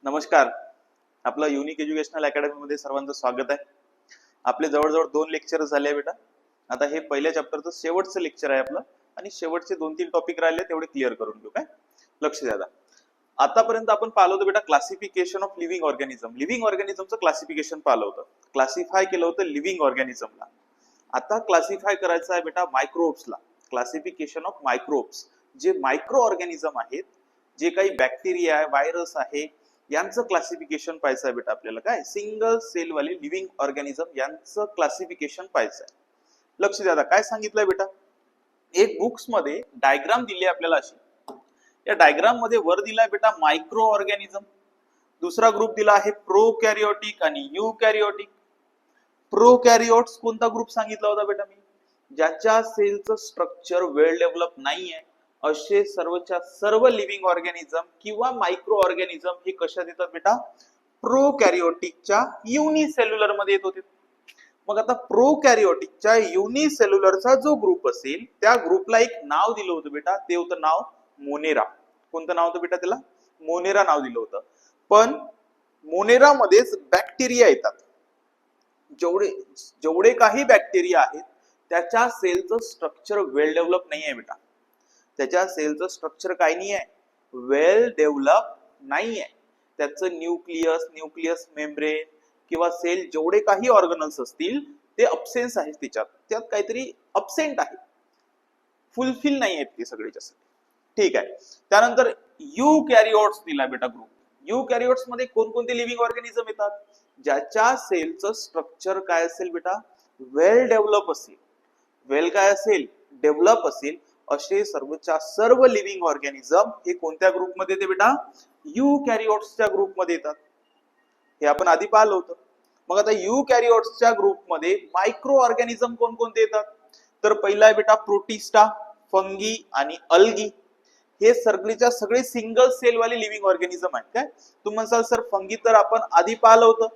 नमस्कार. आपलं unique educational academy मध्ये सर्वांचं स्वागत आहे. आपले जवळजवळ 2 लेक्चर झाले आहे बेटा. आता हे पहिल्या चॅप्टरचं शेवटचं लेक्चर आहे आपलं आणि शेवटचे 2-3 टॉपिक राहिले तेवढे क्लिअर करून घेऊ. काय लक्ष द्या. आतापर्यंत आपण पाहिलं होतं बेटा classification of living organism. Living ऑर्गॅनिझमचं क्लासिफिकेशन पाहिलं होतं, क्लासिफाय केलं होतं लिव्हिंग ऑर्गॅनिझमला. आता क्लासिफाय करायचं आहे बेटा मायक्रोब्सला. क्लासिफिकेशन ऑफ मायक्रोब्स, जे मायक्रो ऑर्गॅनिझम आहेत, जे काही बॅक्टेरिया आहे, व्हायरस आहे, यांचं क्लासिफिकेशन पाहायचं आहे बेटा आपल्याला. काय सिंगल सेल वाले लिव्हिंग ऑर्गॅनिझम यांचं क्लासिफिकेशन पाहायचं आहे. लक्ष द्या. आता काय सांगितलंय बेटा, एक बुक्स मध्ये डायग्राम दिली आपल्याला अशी. या डायग्राम मध्ये वर दिलाय बेटा मायक्रो ऑर्गॅनिझम, दुसरा ग्रुप दिला आहे प्रोकॅरियोटिक आणि युकॅरियोटिक. प्रोकॅरियोट्स कोणता ग्रुप सांगितला होता बेटा मी, ज्याच्या सेलचं स्ट्रक्चर वेल डेव्हलप नाहीये, असे सर्वच्या सर्व लिव्हिंग ऑर्गॅनिझम किंवा मायक्रो ऑर्गॅनिझम हे कशात येतात बेटा, प्रोकॅरियोटिकच्या युनिसेल्युलर मध्ये येत होते. मग आता प्रोकॅरियोटिकच्या युनिसेल्युलरचा जो ग्रुप असेल त्या ग्रुपला एक नाव दिलं होतं बेटा, ते होतं नाव मोनेरा. कोणतं नाव होतं बेटा त्याला, मोनेरा नाव दिलं होतं. पण मोनेरा मध्येच बॅक्टेरिया येतात. जेवढे काही बॅक्टेरिया आहेत त्याच्या सेलचं स्ट्रक्चर वेल डेव्हलप नाही आहे बेटा. त्याच्या सेलचं स्ट्रक्चर काय नाही आहे, वेल डेव्हलप नाही आहे. त्याचं न्यूक्लियस मेम्ब्रेन किंवा सेल जेवढे काही ऑर्गनल्स असतील ते अब्सेन्स आहेत, त्यात काहीतरी अब्सेंट आहे, फुलफिल नाही आहेत ते सगळेच्या सगळे. ठीक आहे. त्यानंतर युकॅरियोट्स दिला बेटा ग्रुप. युकॅरियोट्स मध्ये कोणकोणते लिव्हिंग ऑर्गॅनिझम येतात, ज्याच्या सेलचं स्ट्रक्चर काय असेल बेटा, वेल डेव्हलप असेल. वेल काय असेल, डेव्हलप असेल. असे सर्वच्या सर्व लिव्हिंग ऑर्गॅनिझम हे कोणत्या ग्रुपमध्ये येते बेटा, युकॅरियोट्सच्या ग्रुपमध्ये येतात. हे आपण आधी पाहिलं होतं. मग आता युकॅरियोट्सच्या ग्रुपमध्ये मायक्रो ऑर्गॅनिझम कोणकोणते येतात, तर पहिला आहे बेटा प्रोटिस्टा, फंगी आणि अल्गी. हे सगळेच्या सगळे सिंगल सेल वाले लिव्हिंग ऑर्गॅनिझम आहेत. काय तुम्ही म्हणसाल सर फंगी तर आपण आधी पाहिलं होतं,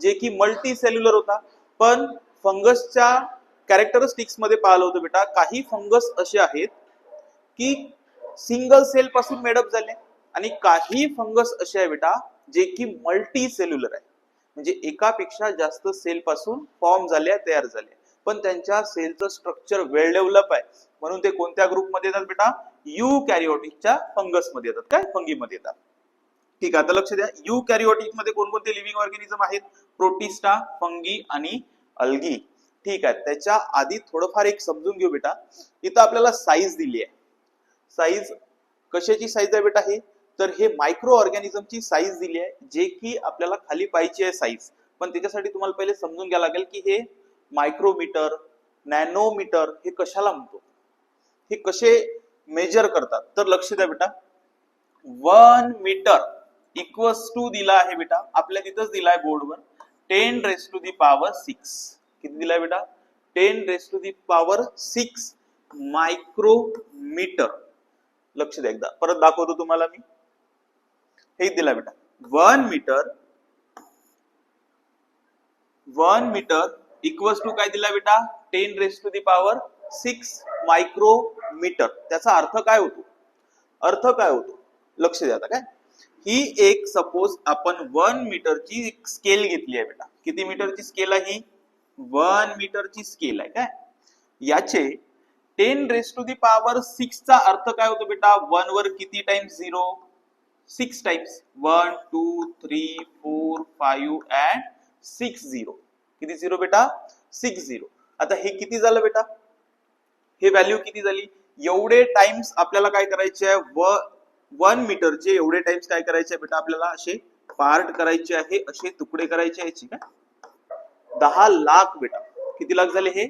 जे की मल्टी सेल्युलर होता. पण फंगसच्या कॅरेक्टरिस्टिक्स मध्ये पाहिलं होतं बेटा, काही फंगस असे आहेत की सिंगल सेल पासून मेडअप झाले आणि काही फंगस असे आहे बेटा जे की मल्टी सेल्युलर आहे, म्हणजे एकापेक्षा जास्त सेल पासून फॉर्म झाले, तयार झाले, पण त्यांच्या सेलचं स्ट्रक्चर वेल डेव्हलप आहे. म्हणून ते कोणत्या ग्रुपमध्ये येतात बेटा, युकॅरियोटिकच्या फंगस मध्ये येतात. काय फंगी मध्ये येतात. ठीक आहे. आता लक्ष द्या, युकॅरियोटिक मध्ये कोणकोणते लिव्हिंग ऑर्गॅनिझम आहेत, प्रोटिस्टा, फंगी आणि अल्गी. ठीक आहे. त्याच्या आधी थोडंफार एक समजून घेऊ बेटा. इथं आपल्याला साईज दिली आहे. साईज कशाची साईज आहे बेटा, हे तर हे मायक्रो ऑर्गॅनिझमची साईज दिली आहे, जे की आपल्याला खाली पाहिजे आहे साईज. पण त्याच्यासाठी तुम्हाला पहिले समजून घ्यायला लागेल की हे मायक्रोमीटर, नॅनोमीटर हे कशाला म्हणतो, हे कसे मेजर करतात. तर लक्ष द्या बेटा, 1 मीटर इक्वल्स टू दिला आहे बेटा, आपल्या तिथंच दिलाय बोर्डवर, 10⁻⁶. किती दिलाय बेटा, 10⁻⁶ मायक्रोमीटर. लक्ष द्या, एकदा परत दाखवतो तुम्हाला मी. हे दिला बेटा 1 मीटर इक्वल्स टू काय दिला बेटा, 10⁻⁶ मायक्रोमीटर. त्याचा अर्थ काय होतो, लक्ष द्या. आता काय ही एक सपोज आपण 1 मीटरची स्केल घेतली आहे बेटा. किती मीटरची स्केल आहे ही, 1 मीटरची स्केल आहे. काय याचे 10⁻⁶ चा अर्थ काय होतो बेटा, 1 वर किती टाइम्स 0, 6 टाइम्स. 1 2 3 4 5 and 6 0. किती 0 बेटा, 6 0. आता हे किती झालं बेटा, हे व्हॅल्यू किती झाली, एवढे टाइम्स आपल्याला काय करायचे आहे, 1 मीटरचे एवढे टाइम्स काय करायचे बेटा, आपल्याला असे पार्ट करायचे आहे, असे तुकडे करायचे आहेत. काय 10 लाख बेटा. किती लाख झाले हे,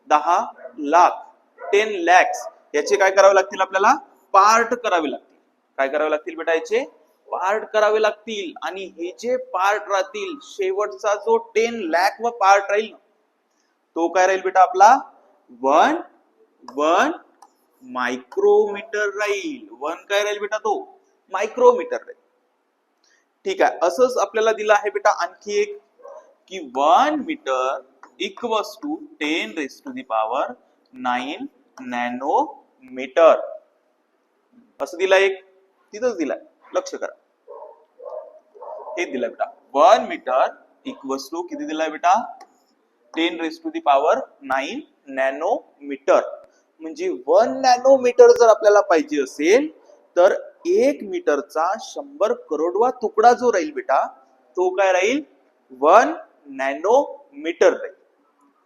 10 लाख, 10 lakhs. याचे काय करावे लागतील आपल्याला, पार्ट करावे लागतील. काय करावे लागतील बेटा, याचे पार्ट करावे लागतील. आणि हे जे पार्ट राहतील, शेवटचा जो 10 लाख व पार्ट राहील तो काय राहील बेटा आपला, 1 मायक्रोमीटर राहील. 1 काय राहील बेटा, तो मायक्रोमीटर राहील. ठीक आहे. असंच आपल्याला दिलं आहे बेटा आणखी एक, की 1 मीटर इक्वल्स टू 10⁻⁹ नॅनोमीटर. असं दिला एक, तिथंच दिलाय, लक्ष करा. हे दिलं बेटा 1 मीटर इक्वल्स टू किती दिलाय बेटा 10⁻⁹ नॅनोमीटर. म्हणजे 1 नॅनोमीटर जर आपल्याला पाहिजे असेल तर 1 मीटरचा 100 करोडवा तुकडा जो राहील बेटा तो काय राहील 1 नॅनोमीटर राहील.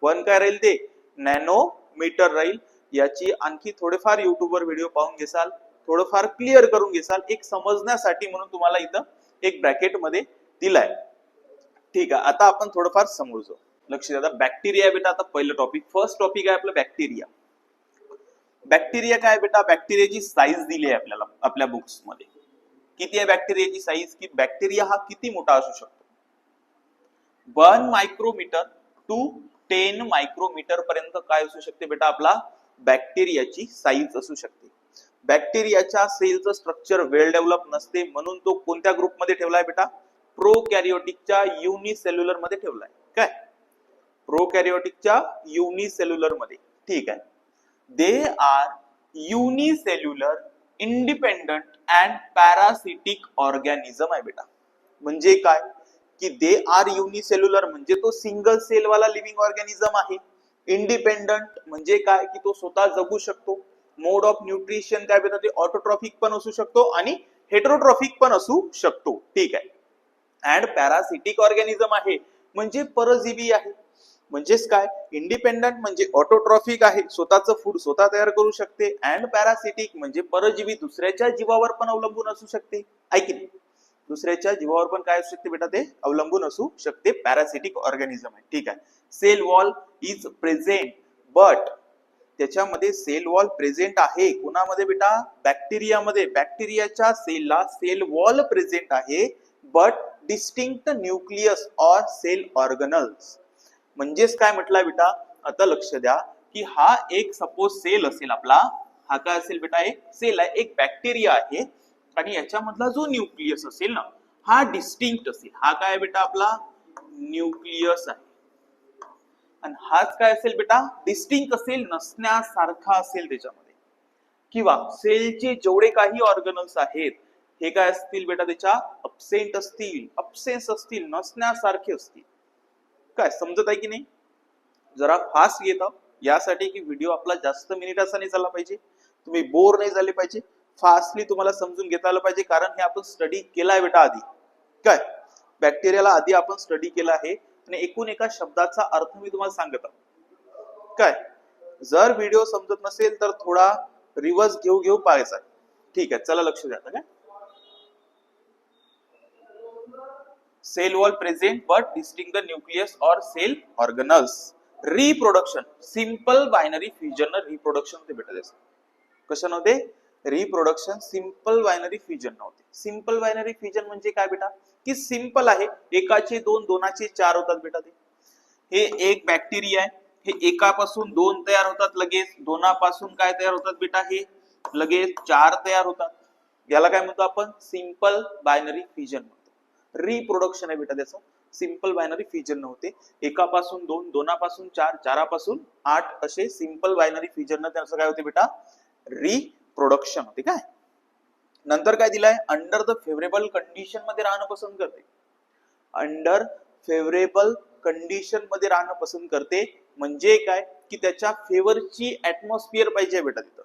1 काय राहील ते नॅनोमीटर राहील. याची आणखी थोडेफार युट्यूबवर व्हिडिओ पाहून घेसाल, थोडंफार क्लिअर करून घेसाल, एक समजण्यासाठी म्हणून तुम्हाला इथं एक ब्रॅकेट मध्ये दिलाय. ठीक आहे, आता आपण थोडंफार समजू. लक्ष द्या, बॅक्टेरिया बेटा आता पहिलं टॉपिक, फर्स्ट टॉपिक आहे आपलं बॅक्टेरिया. बॅक्टेरिया काय बेटा, बॅक्टेरियाची साईज दिली आहे आपल्याला आपल्या बुक्स मध्ये. किती आहे बॅक्टेरियाची साईज, की बॅक्टेरिया हा किती मोठा असू शकतो 1 मायक्रोमीटर टू 10 मायक्रोमीटर पर्यंत काय असू शकते बेटा आपला बॅक्टेरियाची साईज असू शकते. बॅक्टेरियाच्या सेलचं स्ट्रक्चर वेल डेव्हलप नसते म्हणून तो कोणत्या ग्रुपमध्ये ठेवलाय बेटा प्रोकॅरियोटिकच्या युनिसेल्युलर मध्ये ठेवलाय. काय प्रोकॅरियोटिकच्या युनिसेल्युलर मध्ये. ठीक आहे, they are unicellular independent and parasitic organism आहे बेटा. म्हणजे काय की दे आर युनिसेल्युलर म्हणजे तो सिंगल सेल वाला लिव्हिंग ऑर्गॅनिझम आहे. इंडिपेंडंट म्हणजे काय की तो स्वतः जगू शकतो. मोड ऑफ न्यूट्रिशन काय बेटा ते ऑटोट्रॉफिक पण असू शकतो आणि हेटेरोट्रॉफिक पण असू शकतो. ठीक आहे, अँड पॅरासिटिक ऑर्गॅनिझम आहे म्हणजे परजीवी आहे. म्हणजेच काय इंडिपेंडंट म्हणजे ऑटोट्रॉफिक आहे, स्वतःचं फूड स्वतः तयार करू शकते. अँड पॅरासिटिक म्हणजे परजीवी दुसऱ्याच्या जीवावर पण अवलंबून असू शकते. ऐक दुसऱ्याच्या जीवावर पण काय असू शकते बेटा ते अवलंबून असू शकते. पॅरासिटिक ऑर्गॅनिझम आहे. ठीक आहे, cell wall is present but त्याच्यामध्ये सेल वॉल प्रेझेंट आहे. कोणामध्ये बेटा बॅक्टेरियामध्ये. बॅक्टेरियाच्या सेलला सेल वॉल प्रेझेंट आहे but distinct nucleus or cell organelles. म्हणजेच काय म्हटलंय बेटा आता लक्ष द्या की हा एक सपोज सेल असेल आपला, हा काय असेल बेटा एक सेल आहे, एक बॅक्टेरिया आहे आणि याच्यामधला जो न्यूक्लियस असेल ना हा डिस्टिंक्ट असेल. हा काय बेटा आपला न्यूक्लियस आहे आणि हाच काय असेल बेटा डिस्टिंक्ट असेल, नसण्यासारखा असेल त्याच्यामध्ये. किंवा सेलचे जेवढे काही ऑर्गनल्स आहेत हे काय असतील बेटा त्याच्या अब्सेंट असतील, अब्सेन्स असतील, नसण्यासारखे असतील. काय समजत आहे की नाही. जरा फास्ट घेतो यासाठी की व्हिडिओ आपला जास्त मिनिटाचा नाही झाला पाहिजे, तुम्ही बोर नाही झाले पाहिजे, फास्टली तुम्हाला समजून घेता आलं पाहिजे. कारण हे आपण स्टडी केलाय बेटा आधी. काय बॅक्टेरियाला आधी आपण स्टडी केला आहे आणि एकूण एका शब्दाचा अर्थ मी तुम्हाला सांगत आहे. काय जर व्हिडिओ समजत नसेल तर थोडा रिव्हर्स घेऊ पाहायचा. ठीक आहे, चला लक्ष द्या. काय cell wall present but distinct the nucleus और cell organelles. Reproduction simple binary fusion reproduction होते बेटा. त्याचं कसं नव्हते रिप्रोडक्शन सिंपल बायनरी फ्युजन नव्हते. सिंपल बायनरी फ्युजन म्हणजे काय बेटा की सिंपल आहे, एकाचे दोन दोनाचे चार होतात बेटा. ते हे एक बॅक्टेरिया आहे, हे एकापासून दोन तयार होतात लगेच, दोनापासून काय तयार होतात बेटा हे लगेच चार तयार होतात. याला काय म्हणतो आपण सिंपल बायनरी फ्युजन म्हणतो. रिप्रोडक्शन आहे बेटा त्याचं, सिंपल बायनरी फ्युजन नव्हते. एकापासून दोन, दोनापासून चार, चारापासून 8 असे सिंपल बायनरी फ्युजन त्याचं काय होते बेटा रिप्रोडक्शन होते. काय नंतर काय दिलाय अंडर द फेवरेबल कंडिशन मध्ये राहणं पसंत करते. अंडर फेवरेबल कंडिशन मध्ये राहणं पसंत करते म्हणजे काय की त्याच्या फेवरची ऍटमॉस्फिअर पाहिजे बेटा तिथं.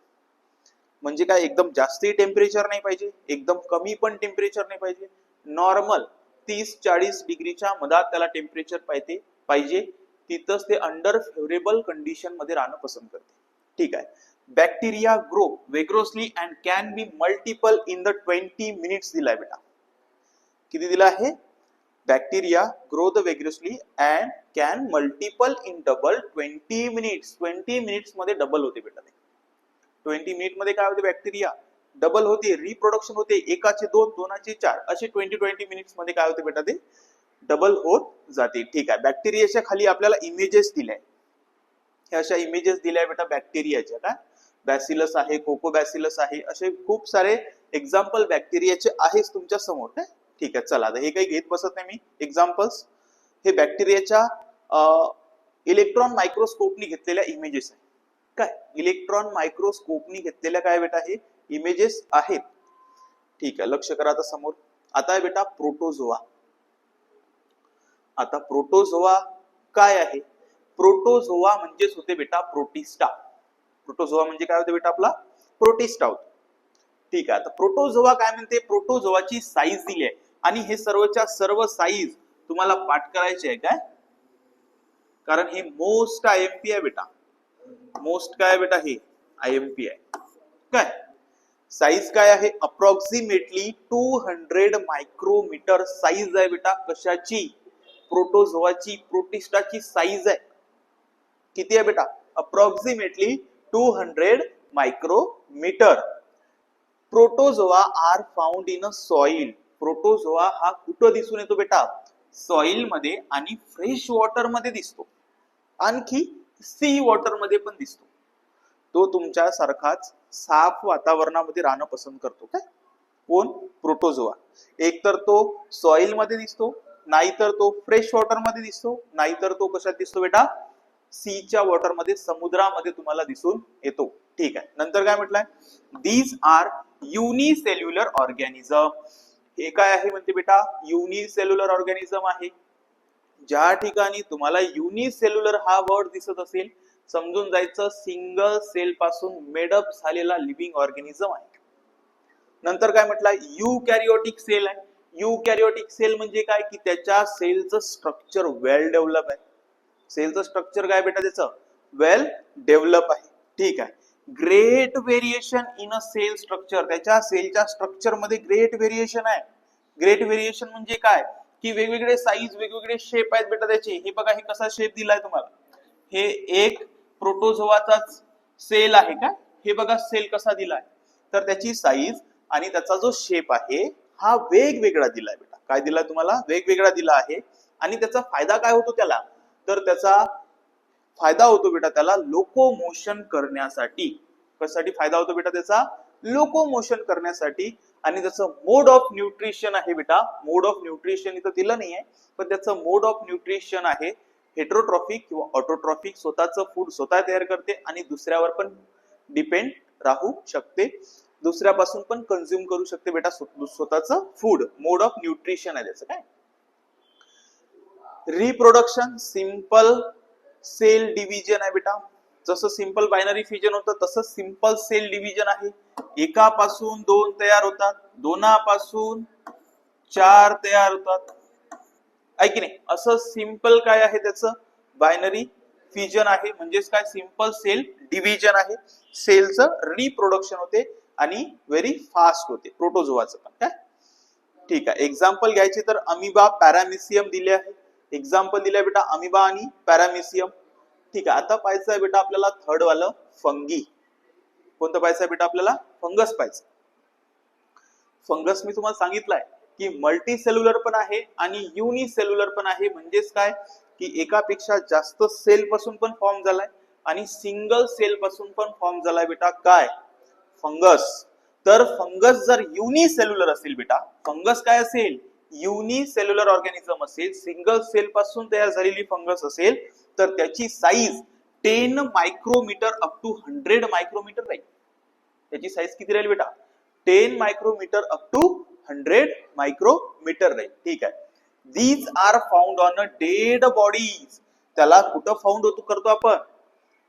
म्हणजे काय एकदम जास्तही टेम्परेचर नाही पाहिजे, एकदम कमी पण टेम्परेचर नाही पाहिजे. नॉर्मल 30-40 डिग्रीच्या मधात त्याला टेम्परेचर पाहिजे. तिथंच ते अंडर फेवरेबल कंडिशन मध्ये राहणं पसंत करते. ठीक आहे, bacteria grow vigorously and can be multiple in the 20 minutes दिलाय बेटा. किती दिला आहे bacteria grow the vigorously and can multiple in double 20 minutes. 20 minutes मध्ये डबल होते बेटा. 20 मिनिट मध्ये काय होते बॅक्टेरिया डबल होते, रिप्रोडक्शन होते. एकाचे दोन, दोनाचे चार असे 20 मिनिट्स मध्ये काय होते बेटा ते डबल होत जाते. ठीक आहे, बॅक्टेरियाच्या खाली आपल्याला इमेजेस दिल्या. हे अशा इमेजेस दिल्या बेटा बॅक्टेरियाच्या. काय बॅसिलस आहे, कोकोबॅसिलस आहे, असे खूप सारे एक्झाम्पल बॅक्टेरियाचे आहेच तुमच्या समोर. काय ठीक आहे, चला हे काही घेत बसत नाही मी एक्झाम्पल्स. हे बॅक्टेरियाच्या इलेक्ट्रॉन मायक्रोस्कोपनी घेतलेल्या इमेजेस आहे. काय इलेक्ट्रॉन मायक्रोस्कोपनी घेतलेल्या काय बेटा हे इमेजेस आहेत. ठीक आहे, लक्ष करा आता समोर. आता आहे बेटा प्रोटोझोआ. आता प्रोटोझोआ काय आहे? प्रोटोझोआ म्हणजेच होते बेटा प्रोटिस्टा. प्रोटोझोआ म्हणजे काय होते बेटा? आपला प्रोटिस्टा होतो. ठीक आहे. आता प्रोटोझोआ काय म्हणते? प्रोटोझोआची साईज दिली आहे आणि हे सर्वच्या सर्व साईज तुम्हाला पाठ करायचे आहे काय? कारण हे मोस्ट आयएमपी आहे बेटा. मोस्ट काय बेटा? हे आयएमपी आहे काय? साईज काय आहे? अप्रॉक्सिमेटली 200 मायक्रोमीटर साईज आहे बेटा. कशाची? प्रोटोझोआची, प्रोटिस्टाची साईज आहे. किती आहे बेटा? Approximately 200 micrometre. Protozoa are found in a soil. Protozoa हा कुठं दिसून येतो बेटा? सॉइल मध्ये आणि फ्रेश वॉटर मध्ये दिसतो, आणखी सी वॉटर मध्ये पण दिसतो. तो तुमच्या सारखाच साफ वातावरणामध्ये राहणं पसंत करतो काय? कोण? प्रोटोझोआ. एक तर तो सॉइल मध्ये दिसतो, नाहीतर तो फ्रेश वॉटर मध्ये दिसतो, नाहीतर तो कशात दिसतो बेटा? सीच्या वॉटर मध्ये, समुद्रामध्ये तुम्हाला दिसून येतो. ठीक आहे. नंतर काय म्हटलंय? These are unicellular organism. हे काय आहे म्हणते बेटा? युनिसेल्युलर ऑर्गॅनिझम आहे. ज्या ठिकाणी तुम्हाला युनिसेल्युलर हा वर्ड दिसत असेल, समजून जायचं सिंगल सेल पासून मेडअप झालेला लिव्हिंग ऑर्गॅनिझम आहे. नंतर काय म्हटलंय? युकॅरियोटिक सेल आहे. युकॅरियोटिक सेल म्हणजे काय? की त्याच्या सेलचं स्ट्रक्चर वेल डेव्हलप आहे. सेलचं स्ट्रक्चर काय बेटा? त्याचं वेल डेव्हलप आहे. ठीक आहे. Great variation in a cell structure. त्याच्या सेलच्या स्ट्रक्चर मध्ये ग्रेट व्हेरिएशन आहे. ग्रेट व्हेरिएशन म्हणजे काय? की वेगवेगळे साईज, वेगवेगळे शेप आहेत बेटा त्याचे. हे बघा, हे कसा शेप दिलाय तुम्हाला? हे एक प्रोटोझोआचाच सेल आहे का? हे बघा सेल कसा दिलाय. तर त्याची साईज आणि त्याचा जो शेप आहे हा वेगवेगळा दिलाय बेटा. काय दिलाय तुम्हाला? वेगवेगळा दिला आहे. आणि त्याचा फायदा काय होतो त्याला? तर त्याचा फायदा होतो बेटा त्याला लोकोमोशन करण्यासाठी. कशासाठी फायदा होतो बेटा त्याचा? लोकोमोशन करण्यासाठी. आणि त्याचं मोड ऑफ न्यूट्रिशन आहे बेटा. मोड ऑफ न्यूट्रिशन इथं दिलं नाहीये, पण त्याचं मोड ऑफ न्यूट्रिशन आहे हेट्रोट्रॉफिक किंवा ऑटोट्रॉफिक. स्वतःचं फूड स्वतः तयार करते आणि दुसऱ्यावर पण डिपेंड राहू शकते, दुसऱ्यापासून पण कंझ्युम करू शकते बेटा स्वतःचं फूड. मोड ऑफ न्यूट्रिशन आहे त्याचं काय? रिप्रोडक्शन सिंपल सेल डिव्हिजन आहे बेटा. जसं सिंपल बायनरी फिजन होतं तसं सिंपल सेल डिव्हिजन आहे. एकापासून 2 तयार होतात, दोनापासून 4 तयार होतात, आहे की नाही? असं सिंपल काय आहे त्याचं? बायनरी फिजन आहे. म्हणजेच काय? सिंपल सेल डिव्हिजन आहे. सेलचं रिप्रोडक्शन होते आणि व्हेरी फास्ट होते प्रोटोझोआचं पण काय? ठीक आहे. एक्झाम्पल घ्यायचे तर अमिबा, पॅरामिसियम दिले आहे. एक्झाम्पल दिले बेटा अमिबा आणि पॅरामिसियम. ठीक आहे. आता पाहायचं आहे बेटा आपल्याला थर्ड वालं फंगी. कोणतं पाहायचं आहे बेटा आपल्याला? फंगस पाहायचं. फंगस मी तुम्हाला सांगितलंय की मल्टी सेल्युलर पण आहे आणि युनिसेल्युलर पण आहे. म्हणजेच काय? की एकापेक्षा जास्त सेल पासून पण फॉर्म झालाय आणि सिंगल सेल पासून पण फॉर्म झालाय बेटा. काय? फंगस. तर फंगस जर युनिसेल्युलर असेल बेटा, फंगस काय असेल? युनिसेल्युलर ऑर्गॅनिझम असेल, सिंगल सेल पासून तयार झालेली फंगस असेल, तर त्याची size 10 micrometre up to 100 micrometre राहील. त्याची साईज किती राहील बेटा? 10 मायक्रोमीटर अप टू 100 मायक्रोमीटर राहील. ठीक आहे. These are found on a dead bodies. त्याला कुठं फाउंड होतो करतो आपण?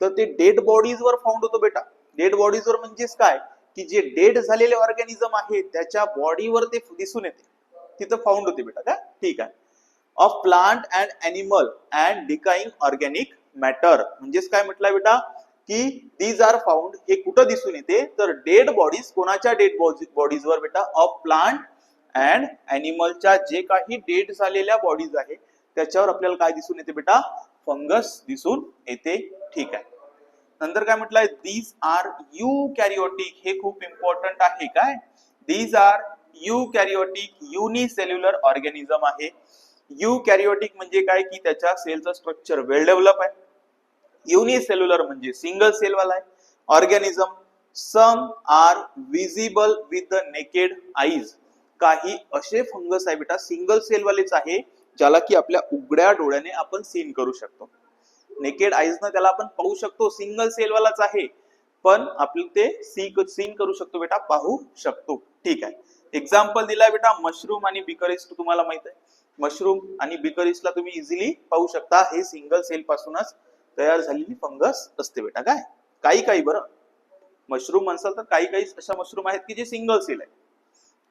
तर ते डेड बॉडीज वर फाउंड होतो बेटा. डेड बॉडीज वर म्हणजेच काय? की जे डेड झालेले ऑर्गॅनिझम आहे त्याच्या बॉडीवर ते दिसून येते, तिथं फाउंड होते बेटा का? ठीक आहे. Of plant and animal and decaying organic matter. म्हणजेच काय म्हटलंय बेटा? की दीज आर फाउंड, हे कुठं दिसून येते? तर डेड बॉडीज. कोणाच्या डेड बॉडीज वर बेटा? ऑफ प्लांट अँड एनिमलच्या जे काही डेड झालेल्या बॉडीज आहे त्याच्यावर आपल्याला काय दिसून येते बेटा? फंगस दिसून येते. ठीक आहे. नंतर काय म्हटलंय? These are eukaryotic. हे खूप इम्पॉर्टंट आहे काय? These are eukaryotic unicellular organism आहे. युकॅरियोटिक म्हणजे काय? की त्याच्या सेलचं स्ट्रक्चर वेल डेव्हलप आहे. युनिसेल्युलर म्हणजे सिंगल सेल वाला आहे organism. Some are visible with the naked eyes. काही असे फंगस आहे बेटा सिंगल सेल वालेच आहे ज्याला की आपल्या उघड्या डोळ्याने आपण सीन करू शकतो. नेकेड आईज न त्याला आपण पाहू शकतो, सिंगल सेल वालाच आहे, पण आपण ते सीन करू शकतो बेटा, पाहू शकतो. ठीक आहे. एक्झाम्पल दिलाय बेटा मशरूम आणि बिकरिस्ट. तुम्हाला माहित आहे मशरूम आणि बिकरिस्टला तुम्ही इझिली पाहू शकता, हे सिंगल सेल पासूनच तयार झालेली फंगस असते बेटा. काय काही काही बरं मशरूम म्हणसाल तर काही काही अशा मशरूम आहेत की जे सिंगल सेल आहे,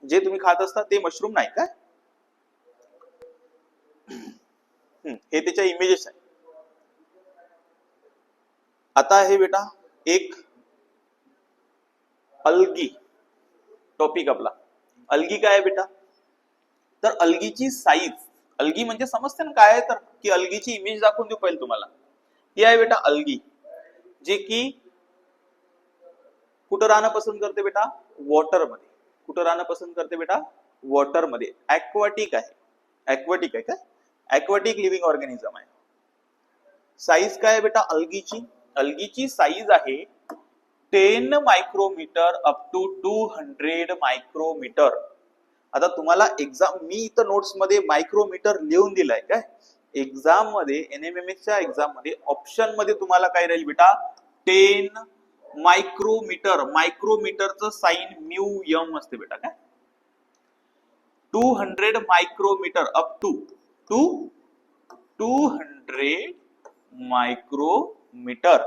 जे तुम्ही खात असता ते मशरूम नाही. काय हे त्याच्या इमेजेस आहे. आता आहे बेटा एक अल्गी टॉपिक आपला. अल्गी काय आहे बेटा, तर अल्गीची साईज, अल्गी म्हणजे समजते ना काय आहे, तर की अल्गीची इमेज दाखवून देऊ पहिले तुम्हाला. ही आहे बेटा अल्गी, जे की कुठं राहणं पसंत करते बेटा, वॉटर मध्ये. कुठं राहणं पसंत करते बेटा, वॉटर मध्ये. ऍक्वाटिक आहे, ऍक्वाटिक आहे काय, ऍक्वाटिक लिव्हिंग ऑर्गॅनिझम आहे. साईज काय आहे बेटा अल्गीची, अल्गीची साईज आहे 10 मायक्रोमीटर अप टू 200 मायक्रोमीटर. आता तुम्हाला एक्झाम, मी इथं नोट्स मध्ये मायक्रोमीटर लिहून दिलाय. काय एक्झाम मध्ये NMMS च्या एक्झाम मध्ये ऑप्शन मध्ये तुम्हाला काय राहील बेटा, 10 मायक्रोमीटर. मायक्रोमीटरचं साइन म्यू एम असते बेटा. काय 200 micrometre up to 200 micrometre.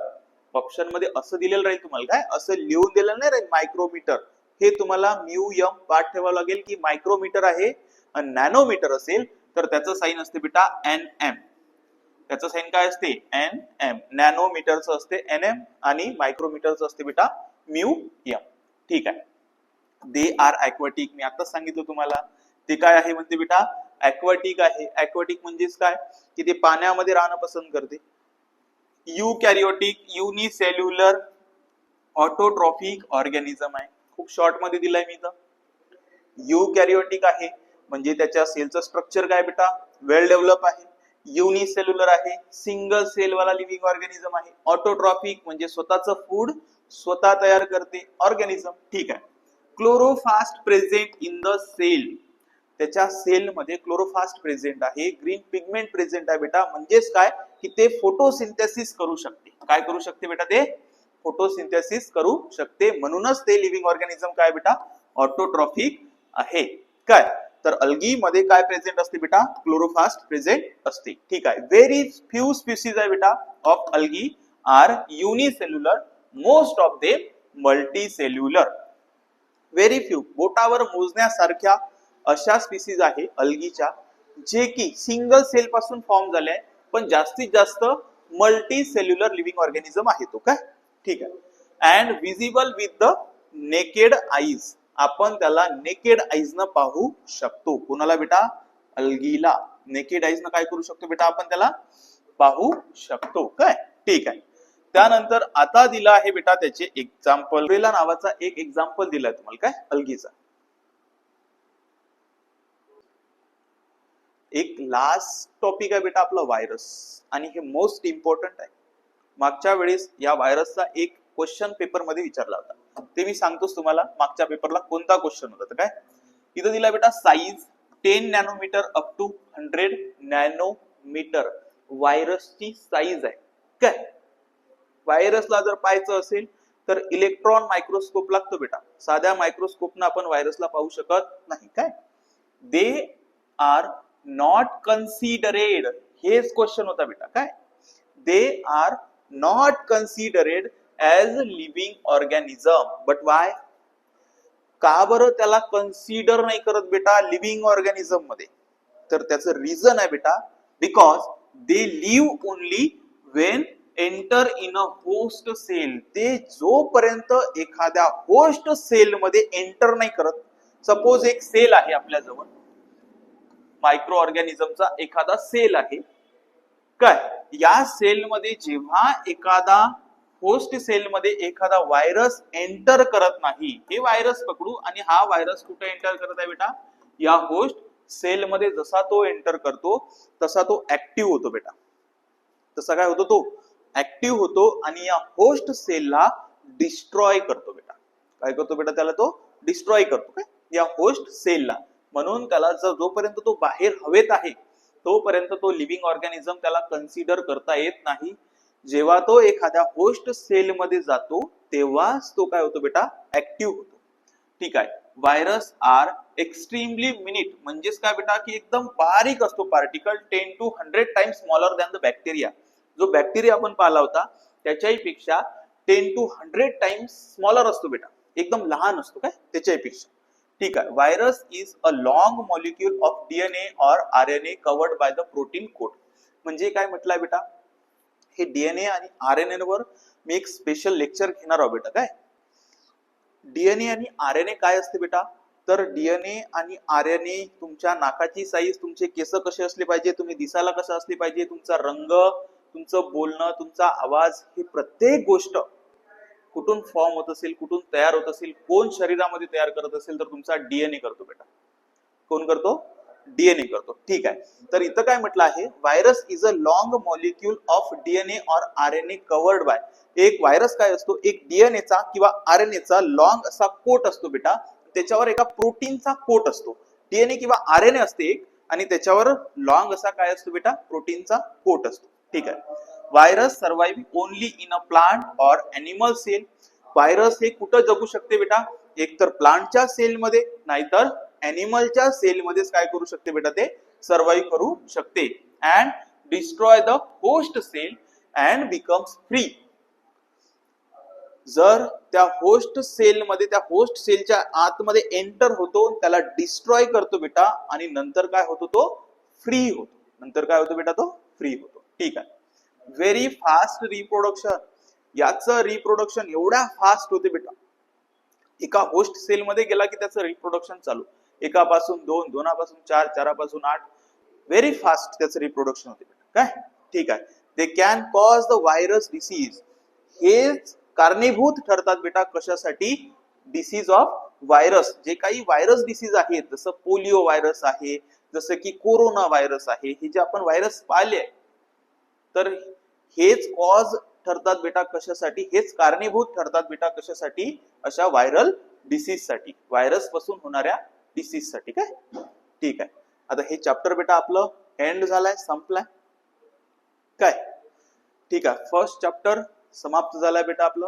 Option मध्ये असं दिलेलं राहील तुम्हाला. काय असं लिहून दिलेलं नाही राहील मायक्रोमीटर, हे तुम्हाला म्यू एम पाठ ठेवावं लागेल की मायक्रोमीटर आहे. आणि नॅनोमीटर असेल तर त्याचं साइन असते बेटा NM. त्याचं साइन काय असते NM. नॅनोमीटरचं असते NM आणि मायक्रोमीटरचं असते बेटा म्यू एम. ठीक आहे. दे आर ऍक्वाटिक, मी आताच सांगितलं तुम्हाला. ते काय आहे म्हणते बेटा, ऍक्वाटिक आहे. ऍक्वाटिक म्हणजेच काय की ते पाण्यामध्ये राहणं पसंत करते. युकॅरियोटिक, युनिसेल्युलर ऑटोट्रॉफिक ऑर्गॅनिझम आहे. खूप शॉर्ट मध्ये दिलाय मी इथं. युकॅरियोटिक आहे म्हणजे त्याच्या सेलचं स्ट्रक्चर काय बेटा, वेल डेव्हलप आहे. युनिसेल्युलर आहे, सिंगल सेल वाला लिव्हिंग ऑर्गॅनिझम आहे. ऑटोट्रॉफिक म्हणजे स्वतःचं फूड स्वतः तयार करते ऑर्गॅनिझम. ठीक आहे. क्लोरोफास्ट प्रेझेंट इन द सेल, त्याच्या सेल मध्ये क्लोरोफास्ट प्रेझेंट आहे. ग्रीन पिगमेंट प्रेझेंट आहे बेटा. म्हणजेच काय की ते फोटोसिंथेसिस करू शकते. काय करू शकते बेटा, ते फोटोसिंथेसिस करू शकते. म्हणूनच ते लिव्हिंग ऑर्गॅनिझम काय बेटा, ऑटोट्रॉफिक आहे. काय तर अल्गी मध्ये काय प्रेझेंट असते बेटा, क्लोरोफास्ट प्रेझेंट असते. ठीक आहे. व्हेरी फ्यू स्पीसीज आहे बेटा of algae are unicellular, most of them multicellular. Very few, बोटावर मोजण्यासारख्या अशा स्पीसीज आहे अल्गीच्या जे की सिंगल सेल पासून फॉर्म झाले आहे, पण जास्तीत जास्त मल्टी सेल्युलर लिव्हिंग ऑर्गॅनिझम आहे तो. काय ठीक आहे. And visible with the naked eyes, आपण त्याला नेकेड आईज न पाहू शकतो. कोणाला बेटा, अल्गीला नेकेड आईज न काय करू शकतो बेटा, आपण त्याला पाहू शकतो. काय ठीक आहे. त्यानंतर आता दिला आहे बेटा त्याचे एक्झाम्पल. क्लोरेला नावाचा एक एक्झाम्पल दिलाय तुम्हाला काय अल्गीचा. एक लास्ट टॉपिक आहे बेटा आपला व्हायरस, आणि हे मोस्ट इम्पॉर्टंट आहे. मागच्या वेळेस या व्हायरसचा एक क्वेश्चन पेपर मध्ये विचारला होता, ते मी सांगतोच तुम्हाला मागच्या पेपरला कोणता क्वेश्चन होता. तर काय इथं दिला बेटा, size 10 nanometre up to 100 nanometre व्हायरसची साईज आहे. काय व्हायरसला जर पाहायचं असेल तर इलेक्ट्रॉन मायक्रोस्कोप लागतो बेटा. साध्या मायक्रोस्कोपनं आपण व्हायरसला पाहू शकत नाही. काय दे आर नॉट कन्सिडरेड, हेच क्वेश्चन होता बेटा. काय they are not considered as living organism, but why, का बरं त्याला कन्सिडर नाही करत बेटा लिव्हिंग ऑर्गॅनिझम मध्ये, तर त्याचं रिझन आहे बेटा, because they live only when enter in a host cell. ते जोपर्यंत एखाद्या होस्ट सेल मध्ये एंटर नाही करत, सपोज एक सेल आहे आपल्या जवळ, मायक्रो ऑर्गॅनिझमचा एखादा सेल आहे. काय या सेल मध्ये जेव्हा एखादा होस्ट सेल मध्ये एखादा व्हायरस एंटर करत नाही, हे व्हायरस पकडू आणि हा व्हायरस कुठे एंटर करत आहे बेटा, या होस्ट सेल मध्ये. जसा तो एंटर करतो तसा तो ऍक्टिव्ह होतो बेटा. तसा काय होतो, तो ऍक्टिव्ह होतो आणि या होस्ट सेलला डिस्ट्रॉय करतो बेटा. काय करतो बेटा, त्याला तो डिस्ट्रॉय करतो काय या होस्ट सेलला. म्हणून त्याला जोपर्यंत तो बाहेर हवेत आहे तोपर्यंत तो लिव्हिंग ऑर्गॅनिझम त्याला कन्सिडर करता येत नाही. जेव्हा तो एखाद्या होस्ट सेल मध्ये जातो तेव्हाच तो काय होतो बेटा, ऍक्टिव्ह होतो. ठीक आहे. व्हायरस आर एक्स्ट्रीमली मिनिट, म्हणजेच काय बेटा की एकदम बारीक असतो particle, 10 to 100 times smaller than the bacteria. जो बॅक्टेरिया आपण पाहिला होता त्याच्याही पेक्षा 10 to 100 टाइम्स स्मॉलर असतो बेटा, एकदम लहान असतो काय त्याच्याही पेक्षा. ठीक आहे. Virus is a long molecule of DNA और RNA covered by the protein coat. म्हणजे काय म्हटलंय बेटा, हे डीएनए आणि आरएनए वर मी एक स्पेशल लेक्चर घेणार आहोत बेटा. काय डीएनए आणि आरएनए काय असते बेटा, तर डीएनए आणि आरएनए तुमच्या नाकाची साईज, तुमचे केस कसे असले पाहिजे, तुम्ही दिसायला कसं असले पाहिजे, तुमचा रंग, तुमचं बोलणं, तुमचा आवाज, ही प्रत्येक गोष्ट कुठून फॉर्म होत असेल, कुठून तयार होत असेल, कोण शरीरामध्ये तयार करत असेल, तर तुमचा डीएनए करतो बेटा. कोण करतो? डीएनए करतो. ठीक आहे. तर इथं काय म्हटलं आहे, virus is a long molecule of DNA और आरएनए कवर्ड बाय. एक व्हायरस काय असतो, एक डीएनएचा किंवा आरएनएचा लॉंग असा कोट असतो बेटा, त्याच्यावर एका प्रोटीनचा कोट असतो. डीएनए किंवा आरएनए असते एक, आणि त्याच्यावर लॉंग असा काय असतो बेटा, प्रोटीनचा कोट असतो. ठीक आहे. Virus survive only in a plant और एनिमल सेल. व्हायरस हे कुठं जगू शकते बेटा, एक तर प्लांटच्या सेलमध्ये, नाहीतर एनिमलच्या सेलमध्येच काय करू शकते बेटा, ते सर्वाइव्ह करू शकते. And destroy the host cell and becomes free. जर त्या होस्ट सेलमध्ये, त्या होस्ट सेलच्या आतमध्ये एंटर होतो, त्याला डिस्ट्रॉय करतो बेटा, आणि नंतर काय होतो, तो फ्री होतो. नंतर काय होतो बेटा, तो फ्री होतो. ठीक आहे. Very fast reproduction. याचं रिप्रोडक्शन एवढ्या फास्ट होते बेटा, एका होस्ट सेल मध्ये गेला की त्याचं रिप्रोडक्शन चालू, एकापासून 2, 2पासून 4, 4पासून 8, व्हेरी फास्ट त्याचं रिप्रोडक्शन होते बेटा. काय ठीक आहे. They can cause the virus disease. हेच कारणीभूत ठरतात बेटा कशासाठी, डिसीज ऑफ व्हायरस. जे काही व्हायरस डिसीज आहेत, जसं पोलिओ व्हायरस आहे, जसं की कोरोना व्हायरस आहे, हे जे आपण व्हायरस पाहिले, तर हेच कॉज ठरतात बेटा कशासाठी, हेच कारणीभूत ठरतात बेटा कशासाठी, अशा व्हायरल डिसीज साठी, व्हायरस पासून होणाऱ्या डिसीज साठी. काय ठीक आहे. आता हे चॅप्टर बेटा आपलं एंड झालाय, संपलाय. काय ठीक आहे. फर्स्ट चॅप्टर समाप्त झालाय बेटा आपलं.